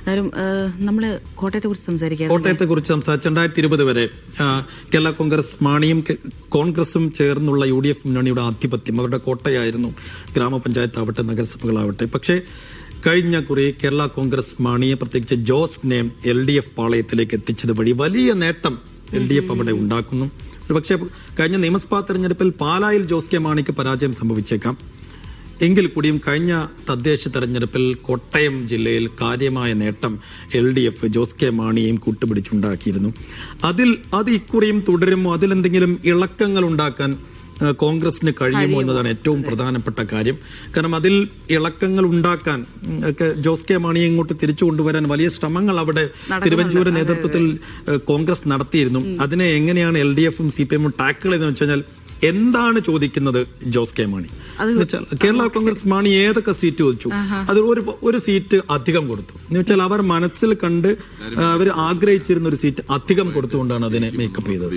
എന്തായാലും നമ്മൾ കോട്ടയത്തെക്കുറിച്ച് സംസാരിക്കാം. കോട്ടയത്തെക്കുറിച്ച് സംസാരിച്ച് 2020 വരെ കേരള കോൺഗ്രസ് മാണിയും കോൺഗ്രസും ചേർന്നുള്ള UDF മുന്നണിയുടെ ആധിപത്യം അവരുടെ കോട്ടയായിരുന്നു. ഗ്രാമപഞ്ചായത്താവട്ടെ നഗരസഭകളാവട്ടെ. പക്ഷേ കഴിഞ്ഞ കുറി കേരള കോൺഗ്രസ് മാണിയെ പ്രത്യേകിച്ച് ജോസിനെ LDF പാളയത്തിലേക്ക് എത്തിച്ചത് വഴി വലിയ നേട്ടം LDF അവിടെ ഉണ്ടാക്കുന്നു. പക്ഷേ കഴിഞ്ഞ നിയമസഭാ തെരഞ്ഞെടുപ്പിൽ പാലായിൽ ജോസ് കെ മാണിക്ക് പരാജയം സംഭവിച്ചേക്കാം. എങ്കിൽ കൂടിയും കഴിഞ്ഞ തദ്ദേശ തെരഞ്ഞെടുപ്പിൽ കോട്ടയം ജില്ലയിൽ കാര്യമായ നേട്ടം LDF ജോസ് കെ മാണിയെയും കൂട്ടുപിടിച്ചുണ്ടാക്കിയിരുന്നു. അത് ഇക്കുറിയും തുടരുമോ? അതിലെന്തെങ്കിലും ഇളക്കങ്ങൾ ഉണ്ടാക്കാൻ കോൺഗ്രസിന് കഴിയുമോ എന്നതാണ് ഏറ്റവും പ്രധാനപ്പെട്ട കാര്യം. കാരണം അതിൽ ഇളക്കങ്ങൾ ഉണ്ടാക്കാൻ ഒക്കെ ജോസ് കെ മാണിയെ ഇങ്ങോട്ട് തിരിച്ചു കൊണ്ടുവരാൻ വലിയ ശ്രമങ്ങൾ അവിടെ തിരുവഞ്ചൂര് നേതൃത്വത്തിൽ കോൺഗ്രസ് നടത്തിയിരുന്നു. അതിനെ എങ്ങനെയാണ് LDFും CPM ടാക്കിൾ ചെയ്തെന്ന് വെച്ച് കഴിഞ്ഞാൽ എന്താണ് ചോദിക്കുന്നത് ജോസ് കെ മാണി? കേരള കോൺഗ്രസ് മാണി ഏതൊക്കെ സീറ്റ് ചോദിച്ചു, അതിൽ ഒരു സീറ്റ് അധികം കൊടുത്തു എന്ന് വെച്ചാൽ അവർ മനസ്സിൽ കണ്ട് അവർ ആഗ്രഹിച്ചിരുന്ന ഒരു സീറ്റ് അധികം കൊടുത്തുകൊണ്ടാണ് അതിനെ മേക്കപ്പ് ചെയ്തത്.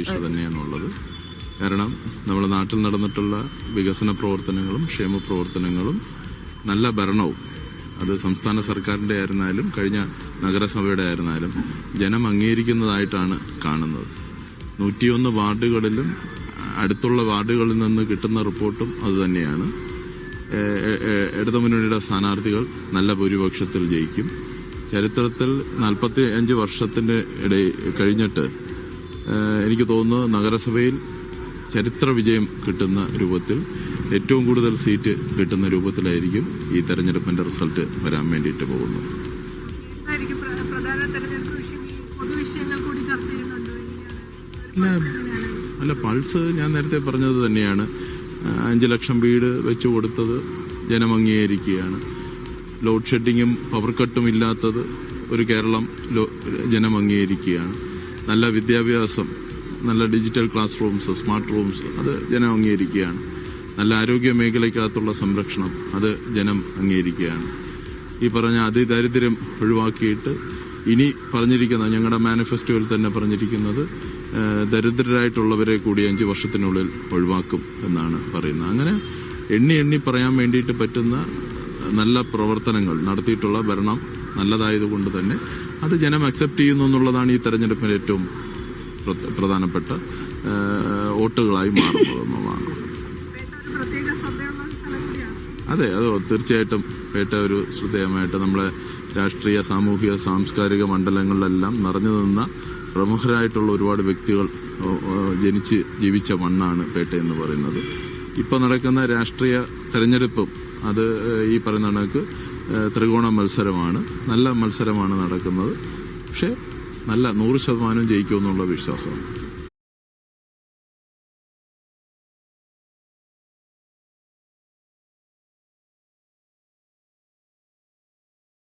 കാരണം നമ്മുടെ നാട്ടിൽ നടന്നിട്ടുള്ള വികസന പ്രവർത്തനങ്ങളും ക്ഷേമ പ്രവർത്തനങ്ങളും നല്ല ഭരണവും അത് സംസ്ഥാന സർക്കാരിന്റെ ആയിരുന്നാലും കഴിഞ്ഞ നഗരസഭയുടെ ആയിരുന്നാലും ജനം അംഗീകരിക്കുന്നതായിട്ടാണ് കാണുന്നത്. 101 വാർഡുകളിലും അടുത്തുള്ള വാർഡുകളിൽ നിന്ന് കിട്ടുന്ന റിപ്പോർട്ടും അതുതന്നെയാണ്. ഇടതുമുന്നണിയുടെ സ്ഥാനാർത്ഥികൾ നല്ല ഭൂരിപക്ഷത്തിൽ ജയിക്കും. ചരിത്രത്തിൽ 45 വർഷത്തിന്റെ കഴിഞ്ഞിട്ട് എനിക്ക് തോന്നുന്നു നഗരസഭയിൽ ചരിത്ര വിജയം കിട്ടുന്ന രൂപത്തിൽ ഏറ്റവും കൂടുതൽ സീറ്റ് കിട്ടുന്ന രൂപത്തിലായിരിക്കും ഈ തെരഞ്ഞെടുപ്പിന്റെ റിസൾട്ട് വരാൻ വേണ്ടിയിട്ട് പോകുന്നത്. അല്ല, പൾസ് ഞാൻ നേരത്തെ പറഞ്ഞത് തന്നെയാണ്. 5 ലക്ഷം വീട് വെച്ചു കൊടുത്തത് ജനം അംഗീകരിക്കുകയാണ്. ലോഡ് ഷെഡിങ്ങും പവർ കട്ടും ഇല്ലാത്തത് ഒരു കേരളം ജനം അംഗീകരിക്കുകയാണ്. നല്ല വിദ്യാഭ്യാസം, നല്ല digital class rooms, smart rooms അത് ജനം അംഗീകരിക്കുകയാണ്. നല്ല ആരോഗ്യ മേഖലയ്ക്കകത്തുള്ള സംരക്ഷണം അത് ജനം അംഗീകരിക്കുകയാണ്. ഈ പറഞ്ഞ അതിദാരിദ്ര്യം ഒഴിവാക്കിയിട്ട് ഇനി പറഞ്ഞിരിക്കുന്ന ഞങ്ങളുടെ മാനിഫെസ്റ്റോയിൽ തന്നെ പറഞ്ഞിരിക്കുന്നത് ദരിദ്രരായിട്ടുള്ളവരെ കൂടി 5 വർഷത്തിനുള്ളിൽ ഒഴിവാക്കും എന്നാണ് പറയുന്നത്. അങ്ങനെ എണ്ണി പറയാൻ വേണ്ടിയിട്ട് പറ്റുന്ന നല്ല പ്രവർത്തനങ്ങൾ നടത്തിയിട്ടുള്ള ഭരണം നല്ലതായതുകൊണ്ട് തന്നെ അത് ജനം അക്സെപ്റ്റ് ചെയ്യുന്നു എന്നുള്ളതാണ് ഈ തെരഞ്ഞെടുപ്പിന്റെ ഏറ്റവും പ്രധാനപ്പെട്ട വോട്ടുകളായി മാറുന്നതെന്നുള്ളതാണ്. അതെ, തീർച്ചയായിട്ടും പേട്ട ഒരു ശ്രദ്ധേയമായിട്ട് നമ്മളെ രാഷ്ട്രീയ, സാമൂഹിക, സാംസ്കാരിക മണ്ഡലങ്ങളിലെല്ലാം നിറഞ്ഞു നിന്ന പ്രമുഖരായിട്ടുള്ള ഒരുപാട് വ്യക്തികൾ ജീവിച്ച മണ്ണാണ് പേട്ട എന്ന് പറയുന്നത്. ഇപ്പൊ നടക്കുന്ന രാഷ്ട്രീയ തെരഞ്ഞെടുപ്പും അത് ഈ പറയുന്ന കണക്ക് ത്രികോണ മത്സരമാണ്, നല്ല മത്സരമാണ് നടക്കുന്നത്. പക്ഷെ നല്ല 100% ജയിക്കുമെന്നുള്ള വിശ്വാസമാണ്.